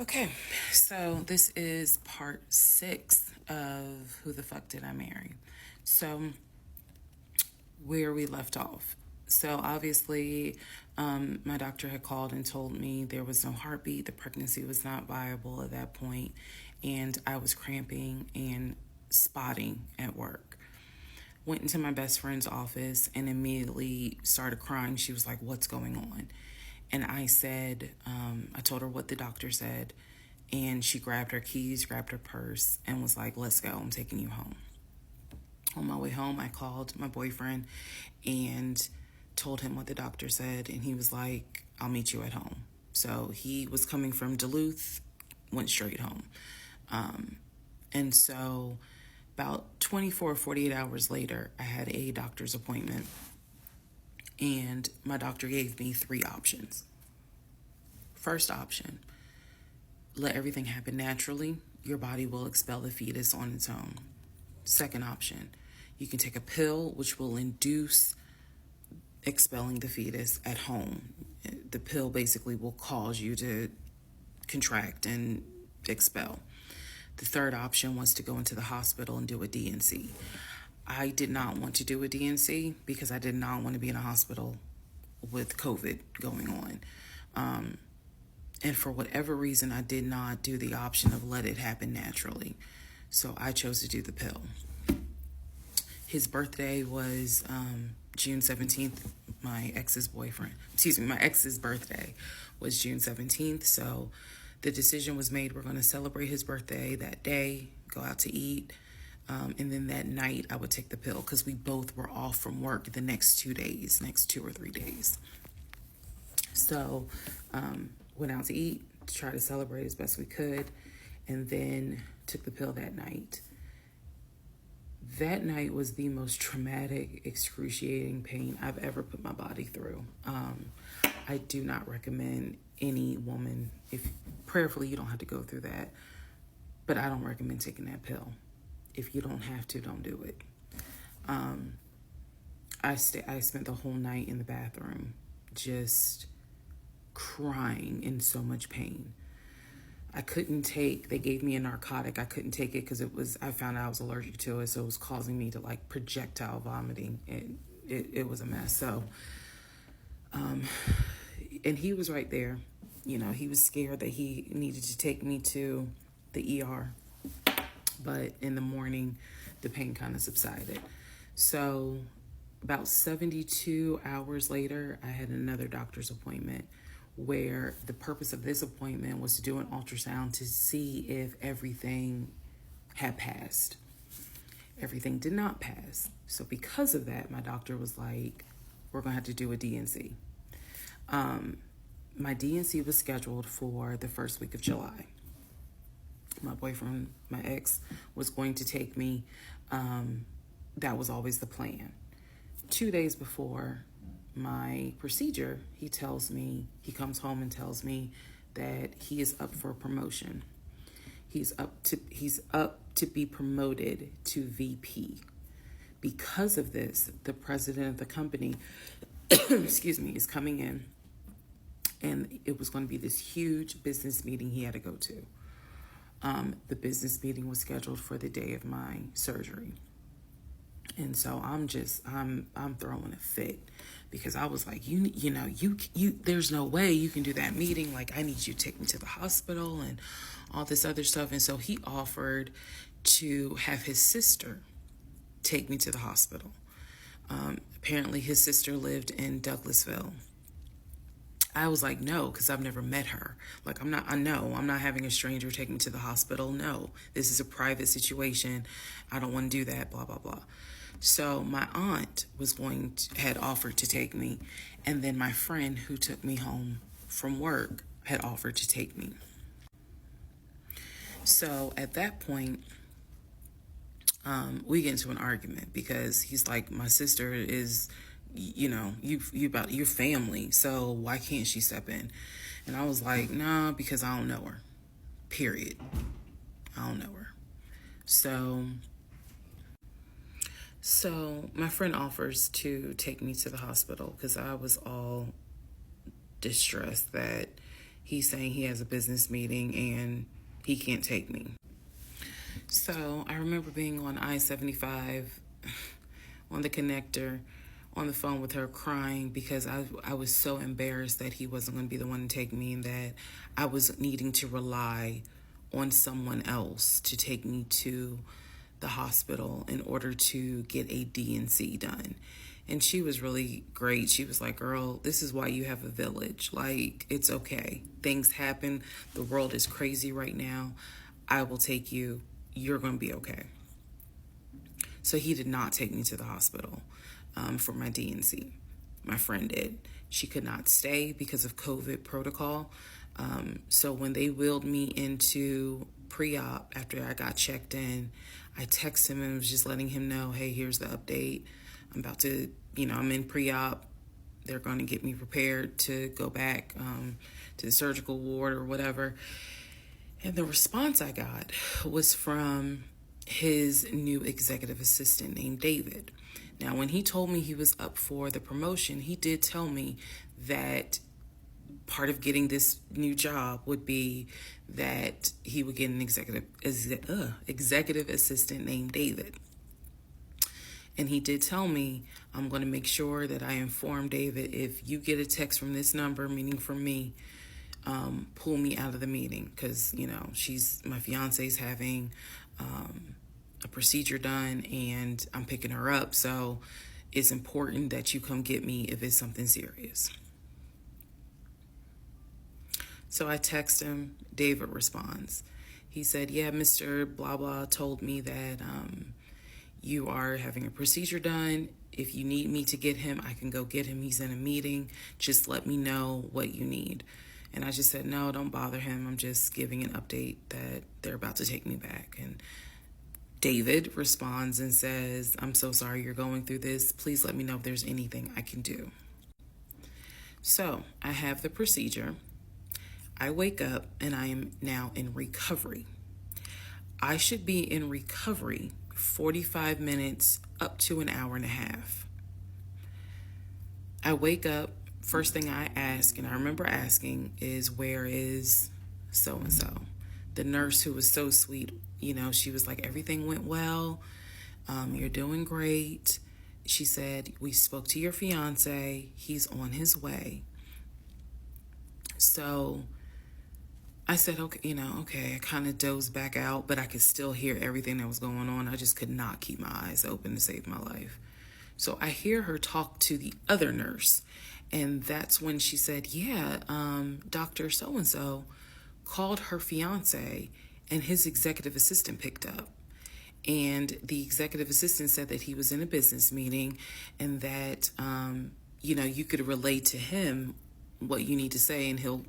Okay, so this is part 6 of Who the Fuck Did I Marry? So, where we left off. So, obviously, my doctor had called and told me there was no heartbeat, the pregnancy was not viable at that point, and I was cramping and spotting at work. Went into my best friend's office and immediately started crying. She was like, "What's going on?" And I said, I told her what the doctor said. And she grabbed her keys, grabbed her purse, and was like, "Let's go. I'm taking you home." On my way home, I called my boyfriend and told him what the doctor said. And he was like, "I'll meet you at home." So he was coming from Duluth, went straight home. And so about 24, 48 hours later, I had a doctor's appointment. And my doctor gave me 3 options. First option, let everything happen naturally. Your body will expel the fetus on its own. Second option, you can take a pill which will induce expelling the fetus at home. The pill basically will cause you to contract and expel. The third option was to go into the hospital and do a D&C. I did not want to do a D&C because I did not want to be in a hospital with COVID going on. And for whatever reason, I did not do the option of let it happen naturally. So I chose to do the pill. His birthday was June 17th. My ex's birthday was June 17th. So the decision was made, we're going to celebrate his birthday that day, go out to eat. And then that night I would take the pill because we both were off from work the next 2 or 3 days. So went out to eat to try to celebrate as best we could, and then took the pill that night. That night was the most traumatic, excruciating pain I've ever put my body through. I do not recommend any woman, if prayerfully you don't have to go through that, but I don't recommend taking that pill. If you don't have to, don't do it. I spent the whole night in the bathroom just crying in so much pain. They gave me a narcotic. I couldn't take it because I found out I was allergic to it. So it was causing me to like projectile vomiting. It was a mess. So, and he was right there. You know, he was scared that he needed to take me to the ER. But in the morning, the pain kind of subsided. So about 72 hours later, I had another doctor's appointment where the purpose of this appointment was to do an ultrasound to see if everything had passed. Everything did not pass. So because of that, my doctor was like, we're going to have to do a D&C. My D&C was scheduled for the first week of July. My boyfriend, my ex, was going to take me. That was always the plan. 2 days before my procedure, he comes home and tells me that he is up for a promotion. He's up to be promoted to VP. Because of this, the president of the company, is coming in, and it was going to be this huge business meeting he had to go to. The business meeting was scheduled for the day of my surgery. And so I'm throwing a fit because I was like, you there's no way you can do that meeting. Like, I need you to take me to the hospital and all this other stuff. And so he offered to have his sister take me to the hospital. Apparently his sister lived in Douglasville. I was like, no, because I've never met her. Like, I'm not having a stranger take me to the hospital. No, this is a private situation. I don't want to do that, blah, blah, blah. So my aunt had offered to take me. And then my friend who took me home from work had offered to take me. So at that point, we get into an argument because he's like, my sister is, you about your family, so why can't she step in? And I was like, nah, because I don't know her. Period. I don't know her. So my friend offers to take me to the hospital because I was all distressed that he's saying he has a business meeting and he can't take me. So I remember being on I-75 on the connector on the phone with her crying because I was so embarrassed that he wasn't going to be the one to take me and that I was needing to rely on someone else to take me to the hospital in order to get a D&C done. And she was really great. She was like, girl, this is why you have a village. Like, it's okay. Things happen. The world is crazy right now. I will take you. You're going to be okay. So he did not take me to the hospital for my D&C. My friend did. She could not stay because of COVID protocol. So when they wheeled me into pre-op after I got checked in, I texted him and was just letting him know, hey, here's the update. I'm about to, I'm in pre-op. They're going to get me prepared to go back to the surgical ward or whatever. And the response I got was from his new executive assistant named David. Now, when he told me he was up for the promotion, he did tell me that part of getting this new job would be that he would get an executive assistant named David. And he did tell me, I'm going to make sure that I inform David, if you get a text from this number, meaning from me, pull me out of the meeting because, my fiance's having a procedure done and I'm picking her up. So it's important that you come get me if it's something serious. So I text him. David responds. He said, yeah, Mr. Blah, blah told me that you are having a procedure done. If you need me to get him, I can go get him. He's in a meeting. Just let me know what you need. And I just said, no, don't bother him. I'm just giving an update that they're about to take me back. And David responds and says, I'm so sorry you're going through this. Please let me know if there's anything I can do. So I have the procedure. I wake up and I am now in recovery. I should be in recovery 45 minutes up to an hour and a half. I wake up, first thing I ask, and I remember asking, is where is so-and-so? The nurse who was so sweet, she was like, everything went well. You're doing great. She said, we spoke to your fiance. He's on his way. So I said, okay, I kind of dozed back out, but I could still hear everything that was going on. I just could not keep my eyes open to save my life. So I hear her talk to the other nurse, and that's when she said, yeah, Dr. So-and-so called her fiance, and his executive assistant picked up. And the executive assistant said that he was in a business meeting and that, you could relate to him what you need to say, and he'll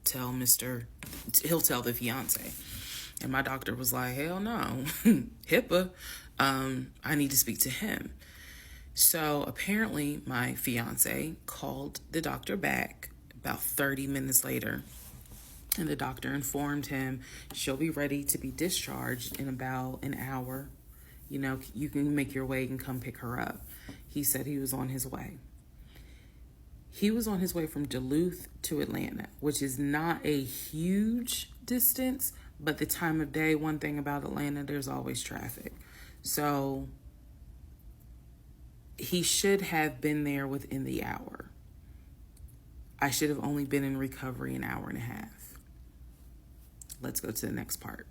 tell the fiance. And my doctor was like, hell no, HIPAA, I need to speak to him. So apparently my fiance called the doctor back about 30 minutes later, and the doctor informed him she'll be ready to be discharged in about an hour. You can make your way and come pick her up. He said he was on his way. He was on his way from Duluth to Atlanta, which is not a huge distance, but the time of day, one thing about Atlanta, there's always traffic. So he should have been there within the hour. I should have only been in recovery an hour and a half. Let's go to the next part.